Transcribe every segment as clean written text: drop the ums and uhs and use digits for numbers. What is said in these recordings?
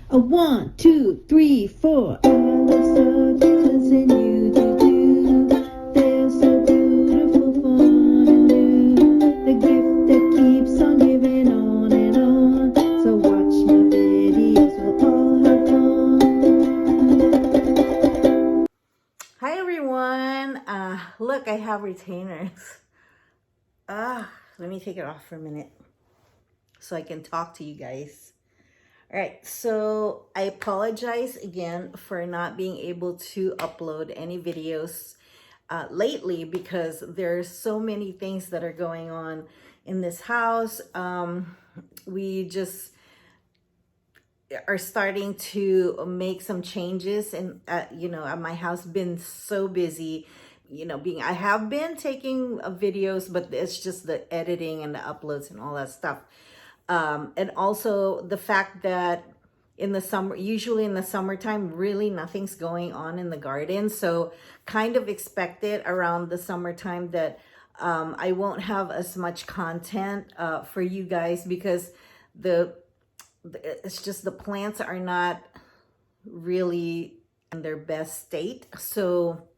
A 1, 2, 3, 4. I love succulents and you do too. They're so beautiful, fun and new. The gift that keeps on giving on and on. So watch my videos, we'll all have fun. Hi everyone. Look, I have retainers. Let me take it off for a minute so I can talk to you guys. All right, so I apologize again for not being able to upload any videos lately because there's so many things that are going on in this house. We just are starting to make some changes, and my house been so busy. I have been taking videos, but it's just the editing and the uploads and all that stuff. And also the fact that in the summer, usually in the summertime, really nothing's going on in the garden. So kind of expected around the summertime that I won't have as much content for you guys because it's just the plants are not really in their best state. So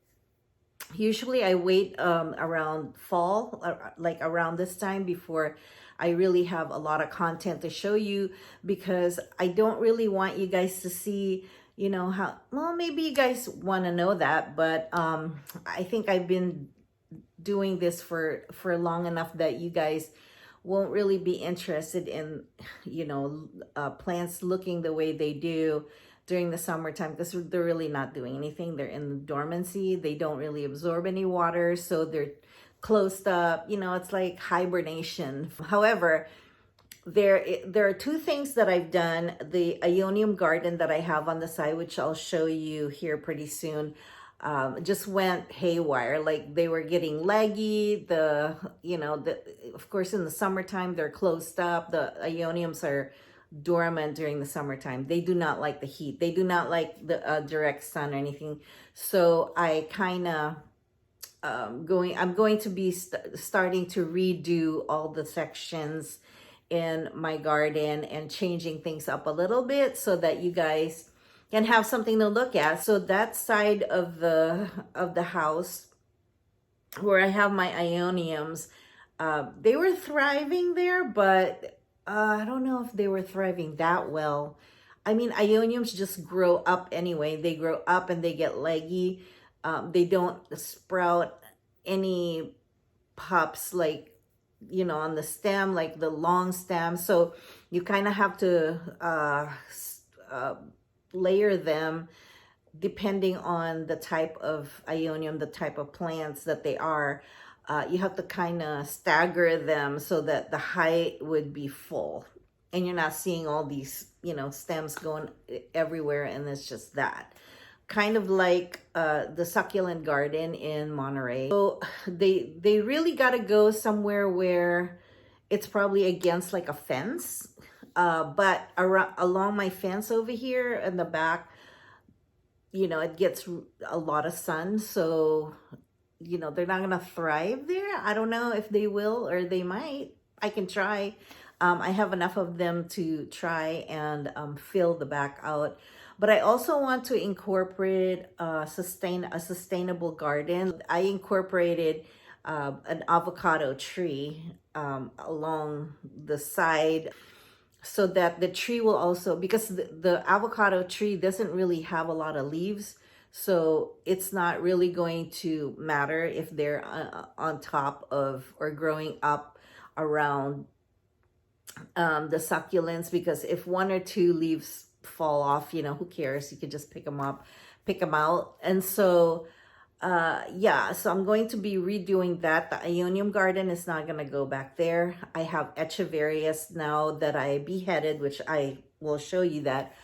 usually I wait around fall, like around this time, before I really have a lot of content to show you, because I don't really want you guys to see, how, well, maybe you guys want to know that, but I think I've been doing this for long enough that you guys won't really be interested in, plants looking the way they do during the summertime, because they're really not doing anything. They're in dormancy. They don't really absorb any water, so they're closed up. It's like hibernation. However, there are two things that I've done. The Ionium garden that I have on the side, which I'll show you here pretty soon, just went haywire. Like, they were getting leggy. Of course, in the summertime, they're closed up. The Ioniums are dormant during the summertime. They do not like the heat. They do not like the direct sun or anything. So I kind of I'm going to be starting to redo all the sections in my garden and changing things up a little bit so that you guys can have something to look at. So that side of the house where I have my Ioniums, they were thriving there, but I don't know if they were thriving that well. I mean, Ioniums just grow up anyway. They grow up and they get leggy. They don't sprout any pups, like, on the stem, like the long stem. So you kind of have to layer them depending on the type of Ionium, the type of plants that they are. You have to kind of stagger them so that the height would be full and you're not seeing all these, stems going everywhere, and it's just that. Kind of like the succulent garden in Monterey. So they really got to go somewhere where it's probably against like a fence. But along my fence over here in the back, it gets a lot of sun. So, they're not going to thrive there. I don't know if they will, or they might. I can try. I have enough of them to try and fill the back out. But I also want to incorporate a sustainable garden. I incorporated an avocado tree along the side, so that the tree will also, because the avocado tree doesn't really have a lot of leaves, so it's not really going to matter if they're on top of or growing up around the succulents, because if one or two leaves fall off, who cares? You could just pick them up, pick them out. And so yeah, so I'm going to be redoing that. The Ionium garden is not going to go back there. I have Echeverias now that I beheaded, which I will show you that,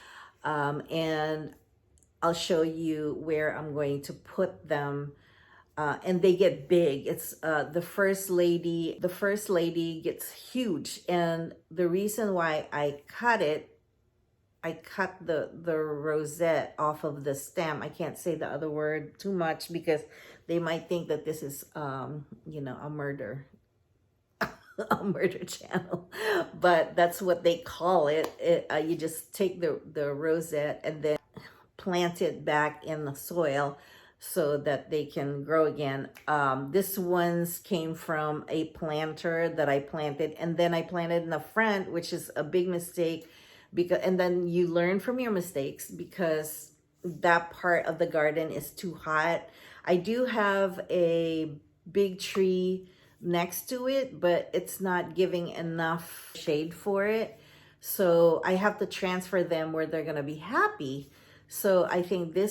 and I'll show you where I'm going to put them. And they get big. It's the first lady gets huge, and the reason why I cut the rosette off of the stem. I can't say the other word too much because they might think that this is a murder. a murder channel, but that's what they call it. You just take the rosette and then plant it back in the soil so that they can grow again. This one's came from a planter that I planted, and then I planted in the front, which is a big mistake, because and then you learn from your mistakes, because that part of the garden is too hot. I do have a big tree next to it, but it's not giving enough shade for it. So I have to transfer them where they're going to be happy. So I think the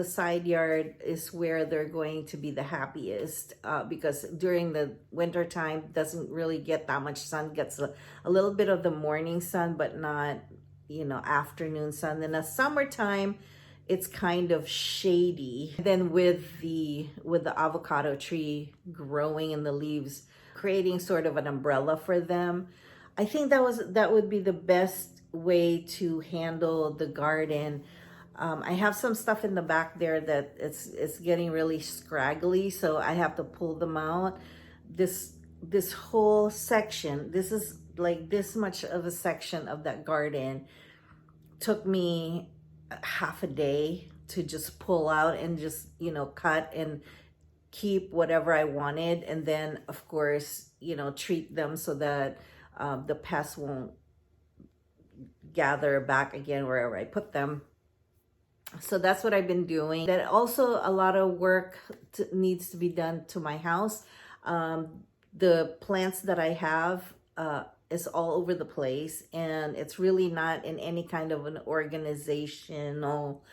side yard is where they're going to be the happiest, because during the winter time doesn't really get that much sun. Gets a little bit of the morning sun, but not, afternoon sun. In the summertime, it's kind of shady. Then with the avocado tree growing in the leaves, creating sort of an umbrella for them, I think that would be the best way to handle the garden. I have some stuff in the back there that it's getting really scraggly, so I have to pull them out. This whole section, this is like this much of a section of that garden, took me half a day to just pull out and just cut and keep whatever I wanted, and then of course treat them so that the pests won't gather back again wherever I put them. So that's what I've been doing. That also a lot of work needs to be done to my house. The plants that I have is all over the place, and it's really not in any kind of an organizational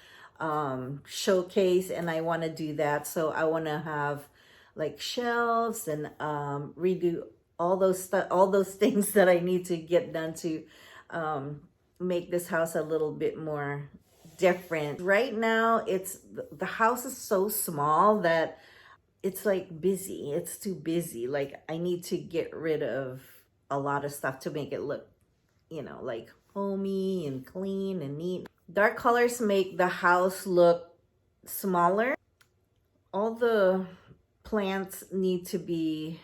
showcase, and I want to do that. So I want to have like shelves and redo all those things that I need to get done to make this house a little bit more different. Right now, the house is so small that it's like busy. It's too busy. Like I need to get rid of a lot of stuff to make it look, like homey and clean and neat. Dark colors make the house look smaller. All the plants need to be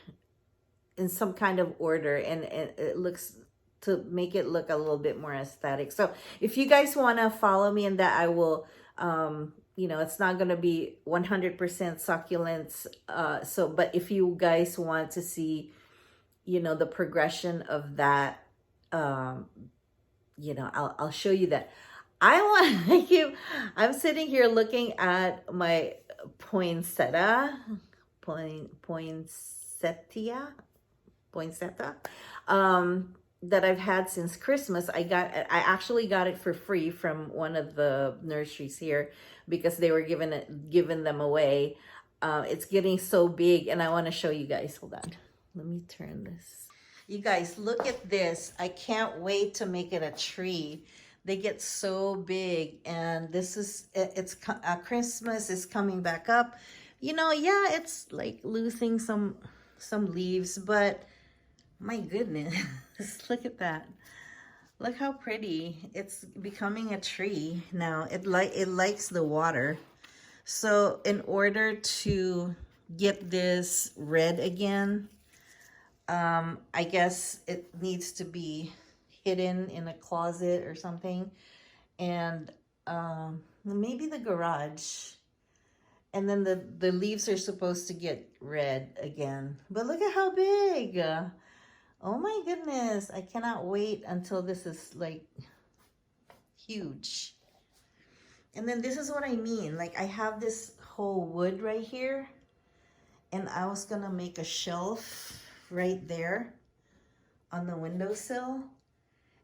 in some kind of order, and it looks to make it look a little bit more aesthetic. So if you guys want to follow me in that, I will it's not going to be 100% succulents, but if you guys want to see the progression of that, I'll show you that. I'm sitting here looking at my poinsettia, that I've had since Christmas. I actually got it for free from one of the nurseries here because they were giving them away. It's getting so big, and I want to show you guys. Hold on. Let me turn this. You guys, look at this. I can't wait to make it a tree. They get so big, and it's Christmas is coming back up. Yeah, it's like losing some leaves, but my goodness, look at that. Look how pretty. It's becoming a tree now. It likes the water. So in order to get this red again, I guess it needs to be hidden in a closet or something, and maybe the garage. And then the leaves are supposed to get red again. But look at how big. Oh my goodness. I cannot wait until this is like huge. And then this is what I mean. Like I have this whole wood right here, and I was gonna make a shelf right there on the windowsill,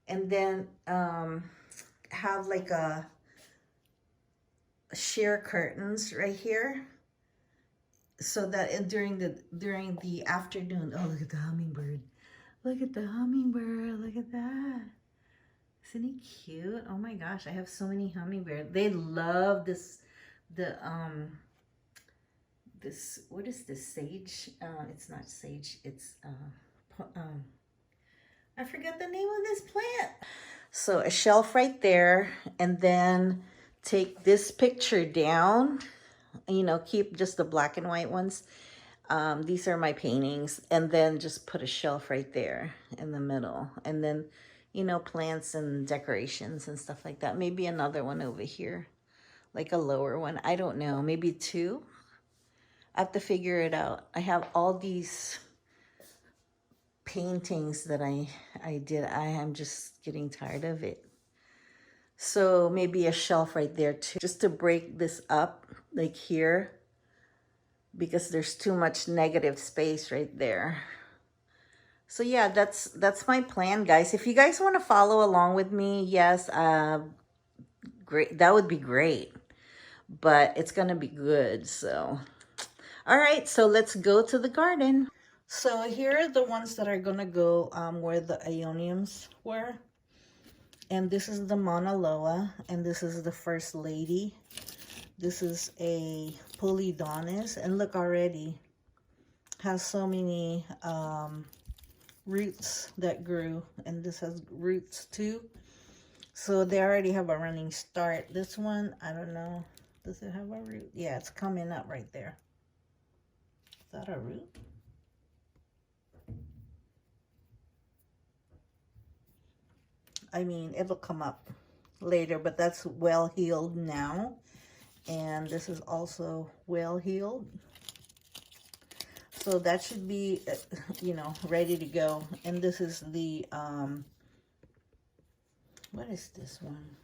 and then have like a sheer curtains right here, so that during the afternoon. Oh, look at the hummingbird. Look at the hummingbird. Look at that. Isn't he cute? Oh my gosh, I have so many hummingbirds. They love this, what is this, sage? It's not sage, it's, I forgot the name of this plant. So a shelf right there, and then take this picture down, keep just the black and white ones. These are my paintings, and then just put a shelf right there in the middle, and then, you know, plants and decorations and stuff like that. Maybe another one over here, like a lower one. I don't know, maybe two. I have to figure it out. I have all these paintings that I did. I am just getting tired of it. So maybe a shelf right there too, just to break this up, like here, because there's too much negative space right there. So yeah, that's my plan, guys. If you guys want to follow along with me, yes, great, that would be great. But it's gonna be good. So all right, so let's go to the garden. So here are the ones that are gonna go where the aeoniums were. And this is the Mauna Loa, and this is the First Lady. This is a Polydonis, and look, already has so many roots that grew, and this has roots too. So they already have a running start. This one, I don't know. Does it have a root? Yeah, it's coming up right there. Is that a root? I mean, it'll come up later, but that's well healed now. And this is also well healed. So that should be, you know, ready to go. And this is the, what is this one?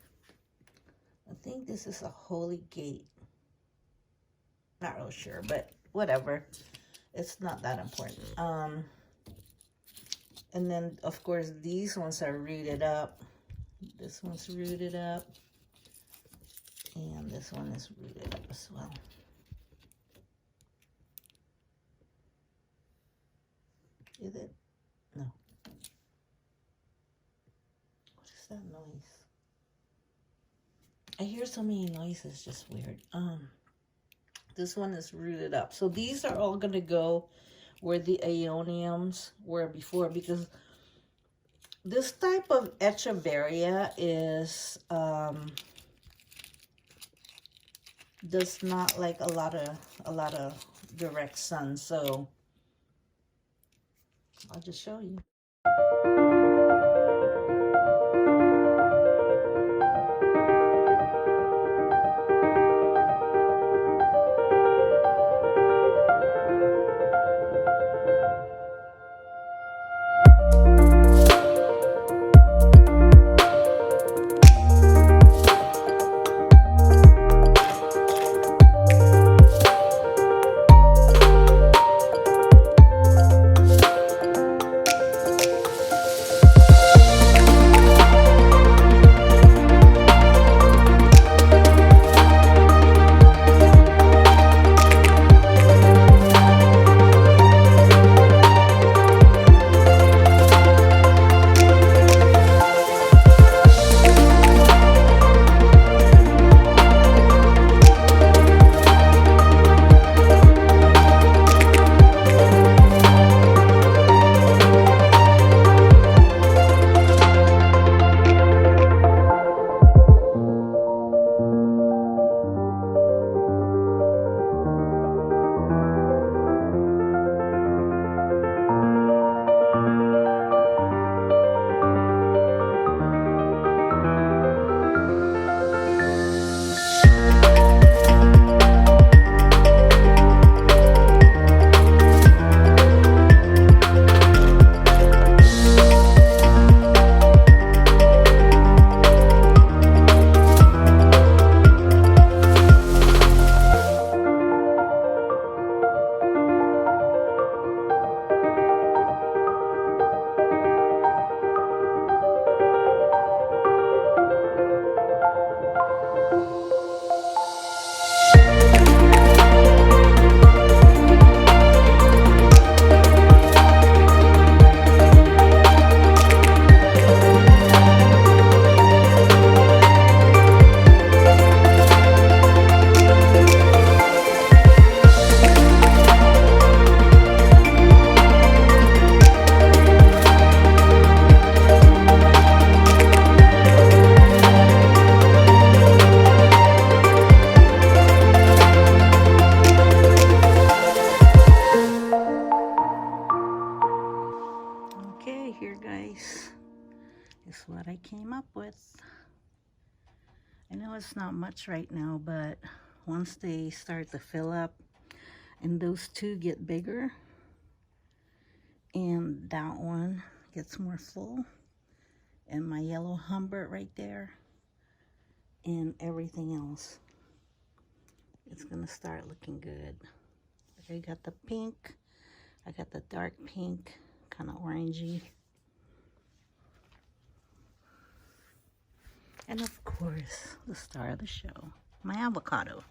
I think this is a Holy Gate. Not real sure, but whatever. It's not that important. And then, of course, these ones are rooted up. This one's rooted up. And this one is rooted up as well. Is it? No. What is that noise? I hear so many noises, just weird. This one is rooted up. So these are all going to go where the aeoniums were before, because this type of Echeveria is does not like a lot of direct sun. So I'll just show you. I know it's not much right now, but once they start to fill up and those two get bigger and that one gets more full and my yellow Humbert right there and everything else, it's gonna start looking good. I got the pink, I got the dark pink, kind of orangey, and of course the star of the show, my avocado.